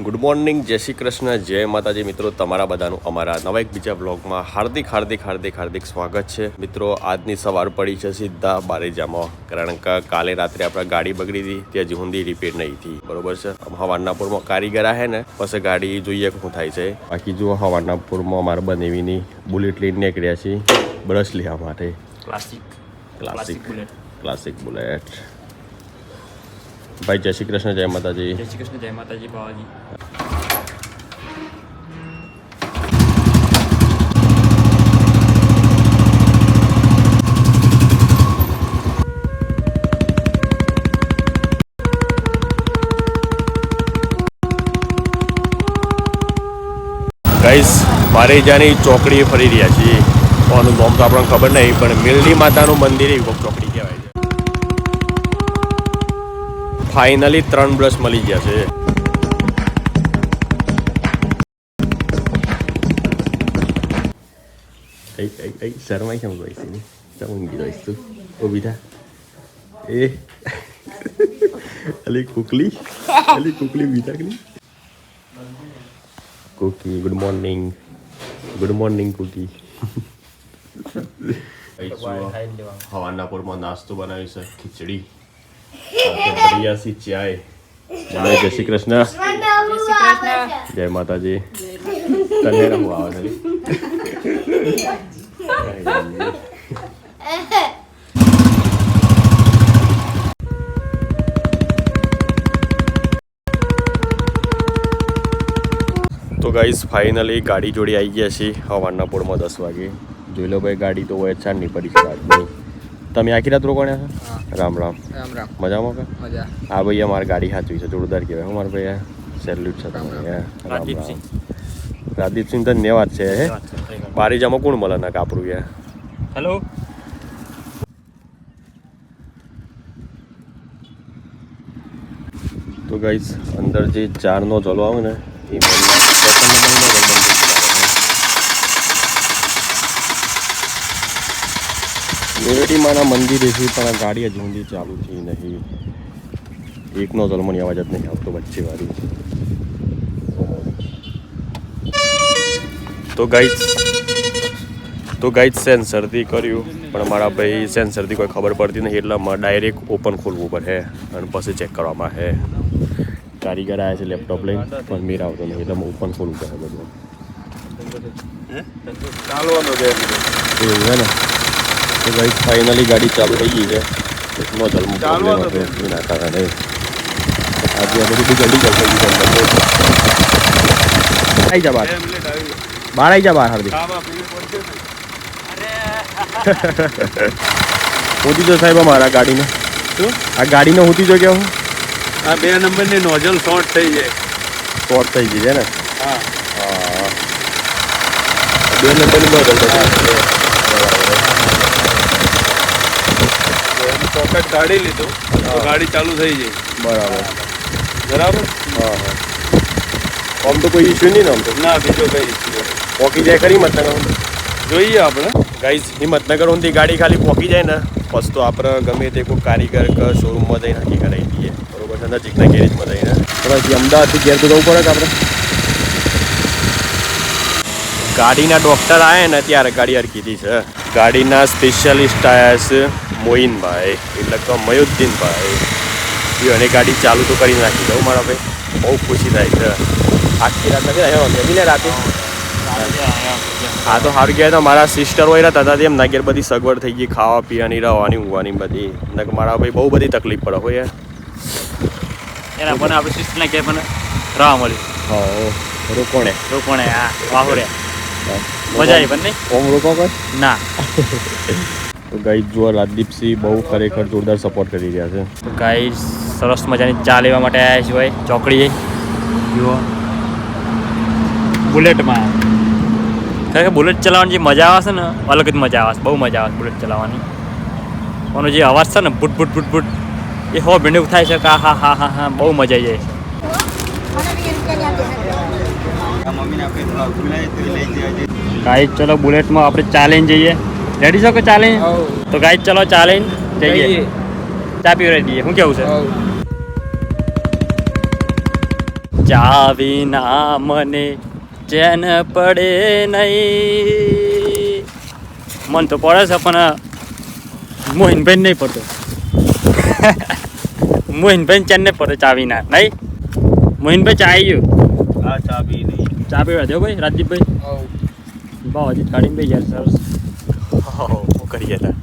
Good morning, જય શ્રી કૃષ્ણ, જય માતાજી મિત્રો. તમારા બધાનું અમારા નવા એક બીજા બ્લોગમાં હાર્દિક સ્વાગત છે મિત્રો. આજની સવાર પડી છે સીધા બારેજામાં, કારણ કે કાલે રાત્રે આપણે ગાડી બગડી હતી, ત્યાં હજી સુધી રિપેર નહીં થઈ. બરોબર છે. હવારનાપુરમાં કારીગર આવે ને પછી ગાડી જોઈએ શું થાય છે. બાકી જો હવારનાપુરમાં અમારે બનેવીની બુલેટ લઈને નીકળ્યા છીએ બ્રશ લેવા માટે. Classic bullet. ભાઈ જય શ્રી કૃષ્ણ, જય માતાજી. જય શ્રી કૃષ્ણ, જય માતાજી બાવાજી. ગાઈસ, બારેજાની ચોકડી ફરી રહ્યા છીએ. આનું નામ તો આપણને ખબર નહીં, પણ મિલડી માતાનું મંદિર એ ચોકડી કહેવાય છે. ફાઇનલી 3 બ્રશ મળી ગયા છે. શરમાઈ કેમ ગઈ છે? ચમંગી ગઈશ તું. ઊભી થા. એ અલી કુકલી બીતા કુકી. ગુડ મોર્નિંગ કુકી. હવારનાપુરમાં નાસ્તો બનાવ્યો છે, ખીચડી, બઢિયાસી ચાય. જય શ્રી કૃષ્ણ, જય માતાજી. તને રમવું આવે છે. તો ગાઈસ, ફાઇનલી ગાડી જોડે આવી ગયા છીએ હવારનાપુરમાં 10 વાગે. જોઈ લો ભાઈ, ગાડી તો હોય છાનની પડી છે આજની. તમે આખી રાત રોકાણ્યા છો? રામ રામ. મજામાં કે? હા ભાઈ, અમારી ગાડી સાચવી છે, જોરદાર કહેવાય. અમારે ભાઈ સેલ્યુટ છે તમને. રાજદીપસિંહ ધન્યવાદ છે. બારેજામાં કોણ મળે ના કાપરું યાર. હેલો. તો ગાઈસ, અંદર જે 4નો ચલો આવે ને એ મેરડી માના મંદિરેથી, પણ ગાડી હજી સુધી ચાલુ થઈ નહીં. 1નો જલમણી અવાજ જ નહીં આવતો વચ્ચે વાળી. તો ગાઈસ સેન્સરથી કર્યું, પણ મારા ભાઈ સેન્સરથી કોઈ ખબર પડતી નહીં, એટલે ડાયરેક્ટ ઓપન ખોલવું પડે અને પછી ચેક કરવામાં આવે. કારીગર આવ્યા છે લેપટોપ લઈને, પણ મેર આવતો નહીં, એટલે ઓપન ખોલવું પડે બધું. ચાલવાનું છે એવું છે ને. તો ગાઈસ, ફાઇનલી ગાડી ચાલુ થઈ ગઈ છે. નો જલમું એના કારણે આજે આ બધી ગાડી ચાલતી ગઈ છે. આવી જા બહાર આવી જા બહાર. હાર્દિક હોતી જો સાહેબ અમારા ગાડીને. શું આ ગાડીને હોતી જો કેવું? આ 2 નંબરની નોઝલ શોર્ટ થઈ જાય. શોર્ટ થઈ ગઈ છે ને? હા હા, 2 નંબરની નોઝલ થઈ ગઈ. પોકેટ કાઢી લીધું તો ગાડી ચાલુ થઈ જાય. બરાબર. હા. આમ તો કોઈ ઇશ્યુ નહીં ને? આમ તો ના, બીજો કઈ ઈચ્છું પોકી જાય ખરી હિંમતનગર? જોઈએ આપણે. ગાઈસ, હિંમતનગર સુધી ગાડી ખાલી પોકી જાય ને પછી તો આપણે ગમે તે કોઈ કારીગર કે શોરૂમમાં જઈને નક્કી કરાવી દઈએ. બરોબર છે? નજીકના ગેરેજમાં જઈને. પછી અમદાવાદથી ઘેર તો જવું પડે કે આપણે? ગાડીના ડૉક્ટર આવ્યા ને ત્યારે ગાડી હરકીધી છે. ગાડીના સ્પેશિયાલિસ્ટ આવ્યા છે મોઇનભાઈ, એટલે કે મયુદ્દીનભાઈ. એને ગાડી ચાલુ તો કરી નાખી દઉં મારા ભાઈ. બહુ ખુશી થાય છે. આખી રાત નથી આવ્યા રાતે. હા તો સારું કહેવાય. તો મારા સિસ્ટર હોય રહેતા હતા, એમના ઘેર બધી સગવડ થઈ ગઈ, ખાવા પીવાની, રહેવાની, ઊંઘવાની બધી. મારા ભાઈ બહુ બધી તકલીફ પડે હોય એના પણ આપણે સિસ્ટરને કે પણ રાહ મળી. હા, રોકોણે હા વાહોરે મજા આવી પણ નહીં. ઓમ રોકો કર ના. તો ગાઈસ, જુઓ રાજદીપસિંહ બહુ ખરેખર જોરદાર સપોર્ટ કરી રહ્યા છે. તો ગાઈસ, સરસ મજાની ચા લેવા માટે આવ્યા છીએ ભાઈ ચોકડીએ. જુઓ બુલેટમાં ખરેખર બુલેટ ચલાવવાની જે મજા આવે છે ને, અલગ જ મજા આવે છે. બહુ મજા આવે છે બુલેટ ચલાવવાની. એનો જે અવાજ છે ને, બુટ બુટ બુટ બુટ, એ હો ભીંડું થાય છે. હા હા હા હા હા, બહુ મજા આવી જાય. ગાઈસ, ચલો બુલેટમાં આપણે ચા લઈને જઈએ. રેડી છો કે ચા લઈને? તો ગાઈસ, ચલો ચા લઈને જઈએ. ચા પીવડાવી દઈએ. શું કેવું છે? ચાવી ના મને ચેન પડે નહીં. મન તો પડે છે પણ મોહિનભાઈ નહીં પડતો. મોહિનભાઈ ચેન નહીં પડે ચાવી ના નહીં. મોહિનભાઈ ચા આવી ગયું. આ ચાબી નહીં. ચા પીવા દો ભાઈ રાજદીપભાઈ. ભાવ હજી કાઢીને ભાઈ યાર સરસ કરીએ હતા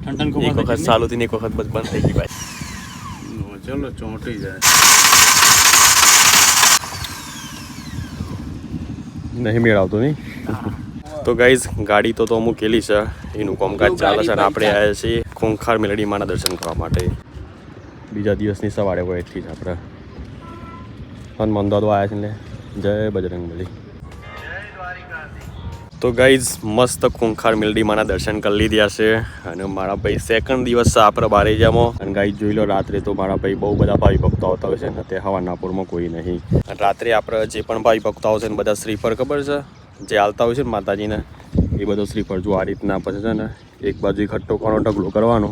ઠંડન એક વખત ચાલુ થઈને એક વખત બસ બંધ થઈ ગઈ ભાઈ. ચલો ચોંટી જાય. નહીં મેળ આવતો નહીં. તો ગાઈઝ ગાડી તો મૂકેલી છે, એનું કામકાજ ચાલે છે અને આપણે આવ્યા છીએ ખૂંખાર મેલડી માના દર્શન કરવા માટે. બીજા દિવસની સવારે હોય એટલી જ આપણે હનુમાન દાદા આવ્યા છે ને. જય બજરંગબલી. તો ગાઈઝ મસ્ત ખૂંખાર મેલડી માના દર્શન કરી લીધા છે અને મારા ભાઈ સેકન્ડ દિવસ છે આપણે બારેજામાં. અને ગાઈઝ જોઈ લો રાત્રે તો મારા ભાઈ બહુ બધા ભાઈ ભક્તો આવતા હોય છે ને તે હવાનાપુરમાં કોઈ નહીં. અને રાત્રે આપણે જે પણ ભાઈ ભક્તો આવશે ને બધા શ્રીફળ ખબર છે જે હાલતા હોય છે ને માતાજીને એ બધો શ્રીફળ જો આ રીતના પછી છે ને એક બાજુ ખટ્ટો કોનો ઢગલો કરવાનો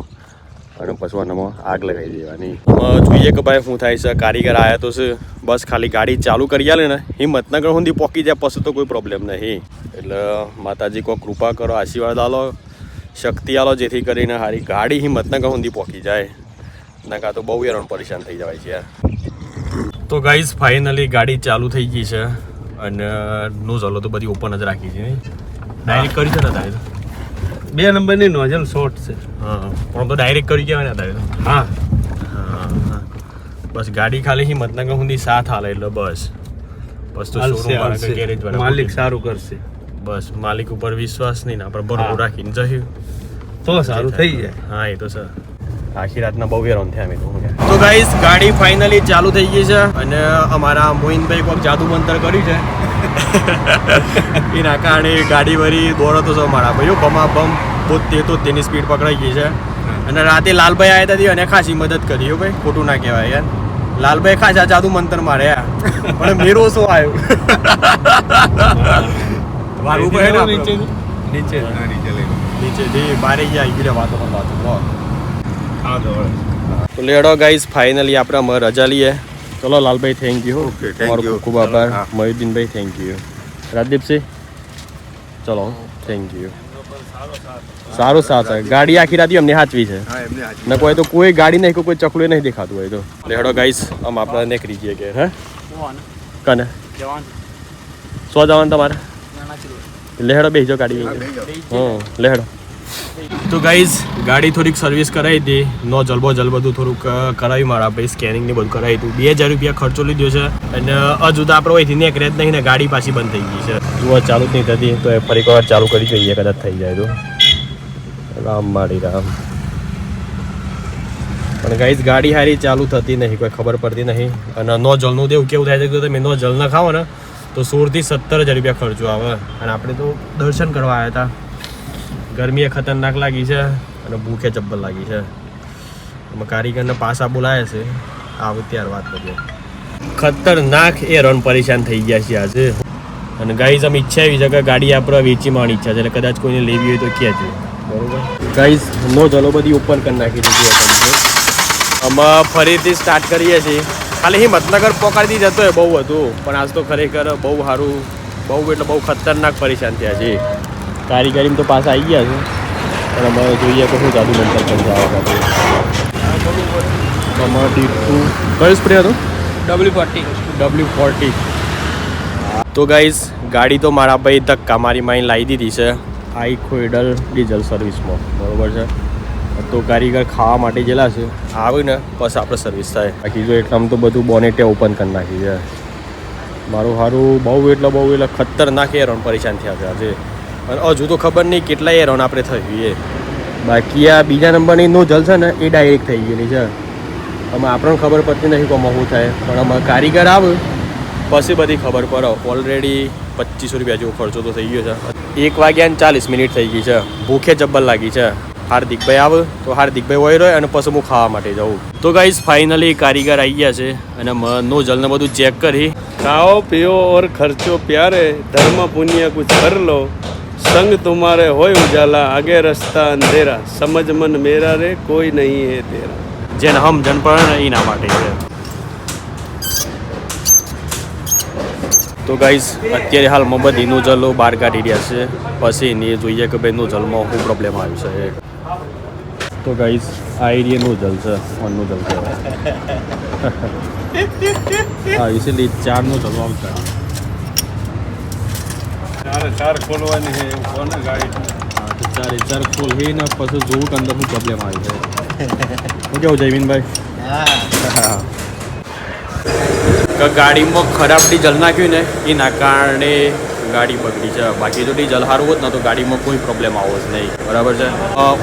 અને પછી આનામાં આગ લગાવી દેવાની. જોઈએ કે ભાઈ શું થાય છે. કારીગર આવ્યા તો છે બસ ખાલી ગાડી ચાલુ કરી આલે ને હિંમતનગર સુધી પહોંચી જાય પછી તો કોઈ પ્રોબ્લેમ નહીં. એટલે માતાજી કોઈ કૃપા કરો, આશીર્વાદ આલો, શક્તિ આલો જેથી કરીને સારી ગાડી હિંમતનગર સુધી પહોંચી જાય. ના કાં તો બહુ હેરાન પરેશાન થઈ જવાય છે યાર. તો ગાઈઝ ફાઇનલી ગાડી ચાલુ થઈ ગઈ છે અને નોઝલો તો બધી ઓપન જ રાખી છે. ડાયરેક્ટ કરી છે ને તારે તો 2 નંબરની નોઝલ શોર્ટ છે. હા પણ તો ડાયરેક્ટ કરી કહેવાય ને તારે તો. હા હા બસ ગાડી ખાલી હિંમતનગર સુધી સાથ હાલે એટલે બસ બસ તો શોરૂમ વાળા કે ગેરેજ વાળા માલિક સારું કરશે. બસ માલિક ઉપર વિશ્વાસ નહીં ને આપણે બરોબર રાખીને જશું તો સારું થઈ જાય. હા એ તો સર આખી રાતના બહુ હેરાન થયા અમે તો ગાઈસ ગાડી ફાઇનલી ચાલુ થઈ ગઈ છે અને અમારા મોહિનભાઈ કોઈક જાદુ મંતર કર્યું છે એના કારણે ગાડી વળી દોડતો છે મારા ભાઈઓ બમા બમ 73 સ્પીડ પકડાઈ ગઈ છે. અને રાતે લાલભાઈ આવ્યા હતા અને ખાસી મદદ કરી ભાઈ, ખોટું ના કહેવાય યાર. લાલભાઈ ખાસા જાદુ મંતર માર્યા પણ મેરો શું આવ્યો વાળું ભાઈ ને નીચે નીચે નીચેથી બારે ગયા ગીરે વાતો તો લેડો ગાઈઝ ફાઇનલી આપણે રજા લઈએ. ચલો Lalbhai thank you. Okay, thank તમારો you. ખૂબ ખૂબ આભાર. હા. મયુદ્દીનભાઈ થેન્ક યુ. રાજદીપસિંહ ચલો થેન્ક યુ. સારું સાથ ગાડી આખી રાત અમને સાચવી છે હા એમને આજે ને કોઈ તો કોઈ ગાડી નહીં કોઈ ચકલું નહીં દેખાતું હોય તો લેડો ગાઈઝ આમ આપણે નીકળી જઈએ કે હે કને સો જવાનું તમારે લેહડો બેસજો ગાડી લેહડો. તો ગાઈઝ ગાડી થોડીક સર્વિસ કરાવી હતી નો જલબો જલ બધું થોડુંક કરાવ્યું મારા ભાઈ સ્કેનિંગ ને બધું કરાવી હતું. 2000 રૂપિયા ખર્ચો લીધો છે અને હજુ તો આપણે અહીંથી નીકળે જ નહીં ને ગાડી પાછી બંધ થઈ ગઈ છે. જુઓ ચાલુ જ નહીં થતી તો એ ફરી વાર ચાલુ કરી જોઈએ કદાચ થઈ જાય તો. રામ મારી રામ. પણ ગાઈઝ ગાડી હારી ચાલુ થતી નહીં, કોઈ ખબર પડતી નહીં. અને નો જલનું દેવું કેવું થાય છે કે તમે નો જલ ના ખાઓ ને તો 16 થી 17 હજાર રૂપિયા ખર્ચો આવે. અને આપણે તો દર્શન કરવા આવ્યા હતા. ગરમી એ ખતરનાક લાગી છે અને ભૂખે ચબ્બલ લાગી છે. અમે કારીગરને પાછા બોલાયા છે આવું ત્યાર વાત કરીએ. ખતરનાક એ રન પરેશાન થઈ ગયા છે આજે. અને ગાઈઝ આમ ઈચ્છા એવી છે કે ગાડી આપણે વેચી માવાની ઈચ્છા છે એટલે કદાચ કોઈને લેવી હોય તો કહેજો બરોબર. ગાઈઝ નો જલો બધી ઓપન કરી નાખી દીધી હતી. અમે ફરીથી સ્ટાર્ટ કરીએ છીએ. ખાલી હિંમતનગર પકડી જતો હોય બહુ હતું પણ આજ તો ખરેખર બહુ સારું બહુ એટલે બહુ ખતરનાક પરેશાન થયા છે. કારીગરીમાં તો પાછા આવી ગયા છે પણ અમે જોઈએ કે શું જાદુ મંતર કરી છે આ વખતે. અમારે ડીટુ કયો સ્પ્રે હતો W40. તો ગાઈઝ ગાડી તો મારા ભાઈ ધક્કા મારી લાવી દીધી છે આઈ ખોઈડલ ડીઝલ સર્વિસમાં બરોબર છે. તો કારીગર ખાવા માટે ગયેલા છે આવે ને બસ આપણે સર્વિસ થાય. બાકી જો એટલામ તો બધું બોનેટે ઓપન કરી નાખી છે. મારું સારું બહુ એટલે ખતરનાક હેરાન પરેશાન થયા છે આજે. અને હજુ તો ખબર નહીં કેટલા હેરાન આપણે થયું એ. બાકી આ બીજા નંબરની નો જલ છે ને એ ડાયરેક્ટ થઈ ગયેલી છે. અમે આપણને ખબર પડતી નથી કોમાં શું થાય પણ અમે કારીગર આવે પછી બધી ખબર પડે. ઓલરેડી 2500 રૂપિયા જેવો ખર્ચો તો થઈ ગયો છે. 1:40 થઈ ગઈ છે. ભૂખે જબ્બર લાગી છે. હાર્દિકભાઈ આવે તો હાર્દિકભાઈ વહી રહ્યો અને પછી હું ખાવા માટે જાઉં. તો ગાઈઝ ફાઇનલી કારીગર આવી ગયા છે અને નો જલને બધું ચેક કરી. खाओ पियो और खर्चो प्यारे धर्म पुण्य कुछ कर लो संग तुम्हारे होय उजाला आगे रास्ता अंधेरा समझ मन मेरा रे कोई नहीं है तेरा. જેને હમ જન પડે ને એના માટે છે. તો ગાઈસ અત્યારે હાલમાં બધી નોઝલો બહાર કાઢી રહ્યા છે, પછી એને જોઈએ કે ભાઈ નોઝલમાં શું પ્રોબ્લેમ આવ્યું છે. તો ગાઈસ આ એરિયા નોઝલ છે, ઓન નોઝલ છે. હા ઇસીલી 4 નોઝલો આવતા. ચાર ખોલવાની છે કોને ગાડી. હા તો 4 ખોલવી ને પછી જોવું કે અંદર શું પ્રોબ્લેમ આવી છે. શું કેવું જયમીનભાઈ? હા ગાડીમાં ખરાબ ડીઝલ નાખ્યું ને એના કારણે ગાડી બગડી છે. બાકી જો ડીઝલ સારું હોત ને તો ગાડીમાં કોઈ પ્રોબ્લેમ આવો જ નહીં. બરાબર છે.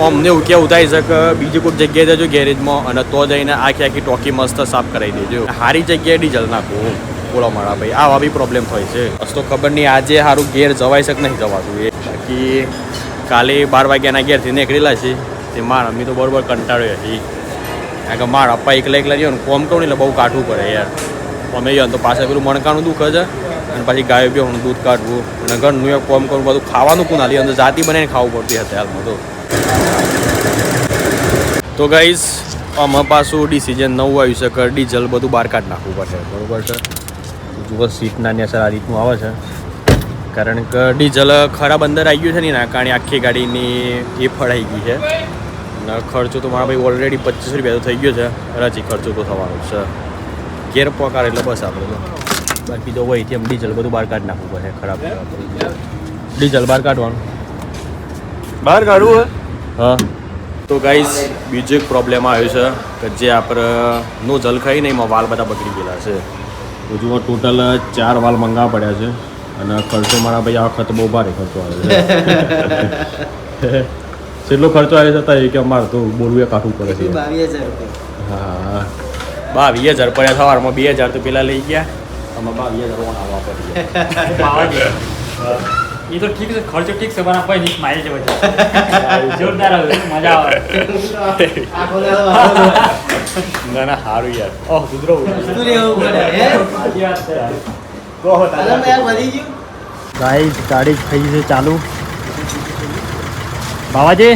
અમને એવું કેવું થાય છે કે બીજી કોઈ જગ્યાએ જજો ગેરેજમાં અને તો જઈને આખી ટોકી મસ્ત સાફ કરાવી દેજો. સારી જગ્યાએ ડીઝલ નાખવું. બોલો મારા ભાઈ આવા બી પ્રોબ્લેમ થાય છે. બસ તો ખબર નહીં આજે સારું ઘેર જવાય છે કે નહીં જવાતું એ. બાકી કાલે 12 વાગ્યાના ઘેરથી નીકળેલા છે તે મારા મમ્મી તો બરોબર કંટાળ્યો હતી. કારણ કે મારા પપ્પા એકલા રહ્યો ને કોમ કહું એટલે બહુ કાઢવું પડે યાર. અમે આવ્યો તો પાછા પેલું મણકાનું દુઃખ છે અને પછી ગાયો બેહોનું દૂધ કાઢવું અને ઘરનું એક કોમ કરવું બધું ખાવાનું કોણ હાલી અંદર જાતિ બનાવીને ખાવું પડતી હતી હાલમાં તો ગાઈસ અમે પાછું ડિસિઝન નવું આવ્યું છે કે ડીઝલ બધું બહાર કાઢી નાખવું પડશે. બરોબર છે. જુઓ સીટના નેસર આ રીતનું આવે છે કારણ કે ડીઝલ ખરાબ અંદર આવી ગયું છે ને એના કારણે આખી ગાડીની એ ફળાઈ ગઈ છે અને ખર્ચો તો મારા ભાઈ ઓલરેડી 25 રૂપિયા તો થઈ ગયો છે. રાજી ખર્ચો તો થવાનો છે. ઘેર પકાર એટલે બસ આપણે તો બાકી તો હોય તેમ ડીઝલ બધું બહાર કાઢી નાખવું પડે. ખરાબ ડીઝલ બહાર કાઢવાનું બહાર કાઢવું હે. હા તો ગાઈસ બીજો એક પ્રોબ્લેમ આવ્યો છે કે જે આપણે નોઝલ ખાઈ ને એમાં વાલ બધા બગડી ગયેલા છે. તો જુઓ ટોટલ 4 વાલ મંગાવવા પડ્યા છે અને ખર્ચો મારા ભાઈ આ વખત બહુ ભારે ખર્ચો આવે છે. કેટલો ખર્ચો આવે છે એ કે અમારે તો બોલવું એ કાઢવું પડે છે. 22,000 રૂપિયા. હા 22,000 પડ્યા સવારમાં 2,000 તો પેલા લઈ ગયા. અમે 22,000 આવવા પડી ગયા. એ તો ઠીક છે, ખર્ચો ઠીક છે પણ આપણે સ્માઈલ છે બધું જોરદાર આવે, મજા આવે. આ ખોલાલો. ના ના સારું યાર. ઓહ કુદરો શું લેવું પડે હે? અલમ યાર વધી ગયું. ગાઈસ ગાડી થઈ ગઈ છે ચાલુ. બાવાજી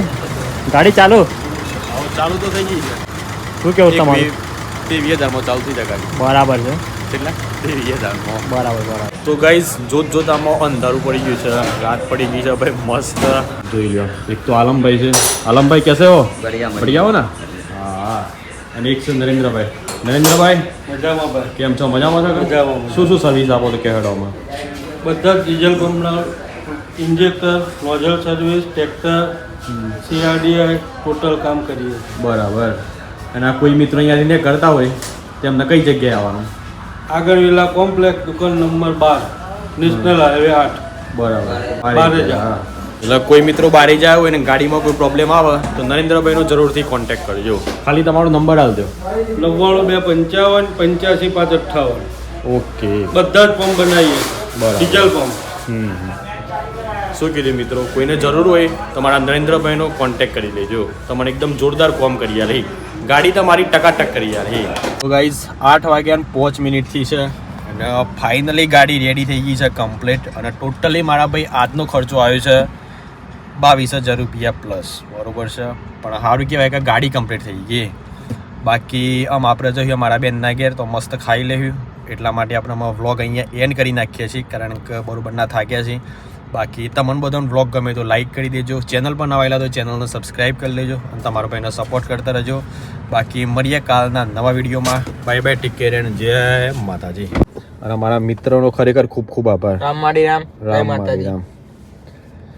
ગાડી ચાલુ. ચાલુ તો થઈ ગઈ છે. શું કેવું તમારું? 20,000 ચાલુ થઈ જાય ગાડી. બરાબર છે. કેટલા? 20,000 બરાબર બરાબર. તો ગાઈઝ જોતામાં અંધારું પડી ગયું છે, રાત પડી ગઈ છે ભાઈ. મસ્ત જોઈ લો. એક તો આલમભાઈ છે. આલમભાઈ કેસે હો? બઢિયા હો ને? હા. અને એક છે નરેન્દ્રભાઈ. નરેન્દ્રભાઈ મજામાં ભાઈ. કેમ છો? મજામાં છો? મજામાં. શું સર્વિસ આપો તો કહેવાડોમાં? બધા જ ડીઝલ પંપના injector, nozzle service, tractor, CRDI total કામ કરીએ. બરાબર. અને આ કોઈ મિત્રો અહીંયાથી ને કરતા હોય તેમને કઈ જગ્યાએ આવવાનું? આગળ વેલા કોમ્પ્લેક્સ, દુકાન નંબર 12, નેશનલ હાઈવે 8. બરાબર. બારેજા. એટલે કોઈ મિત્રો બારે જાય હોય ને ગાડીમાં કોઈ પ્રોબ્લેમ આવે તો નરેન્દ્રભાઈનો જરૂરથી કોન્ટેક્ટ કરજો. ખાલી તમારો નંબર આપજો. 99 255 85 558. ઓકે. બધા જ પંપ બનાવીએ. બરાબર. Diesel pump. શું કીધું મિત્રો, કોઈને જરૂર હોય તમારા નરેન્દ્રભાઈનો કોન્ટેક્ટ કરી લેજો. તમને એકદમ જોરદાર કોમ કરી રહી ગાડી તમારી ટકાટક કરી રહી. તો ગાઈઝ 8 વાગ્યા 5 મિનિટથી છે અને ફાઇનલી ગાડી રેડી થઈ ગઈ છે કમ્પ્લીટ. અને ટોટલી મારા ભાઈ આજનો ખર્ચો આવ્યો છે 22,000 રૂપિયા પ્લસ. બરોબર છે. પણ સારું કહેવાય કે ગાડી કમ્પ્લીટ થઈ ગઈ. બાકી આપણે જોઈએ મારા બેનના ઘેર તો મસ્ત ખાઈ લેવું એટલા માટે આપણે વ્લોગ અહીંયા એન્ડ કરી નાખીએ છીએ કારણ કે બરોબર ના થાક્યા છીએ. બાકી તમને બધાનો વ્લોગ ગમે તો લાઇક કરી દેજો. ચેનલ પર નવા આવેલા તો ચેનલને સબસ્ક્રાઈબ કરી લેજો અને તમારા ભાઈને સપોર્ટ કરતા રહેજો. બાકી મળીએ કાલના નવા વિડીયોમાં. Bye bye, take care and જય માતાજી. અને મારા મિત્રોનો ખરેખર ખૂબ ખૂબ આભાર. રામ માડી રામ. રામ માતાજી રામ.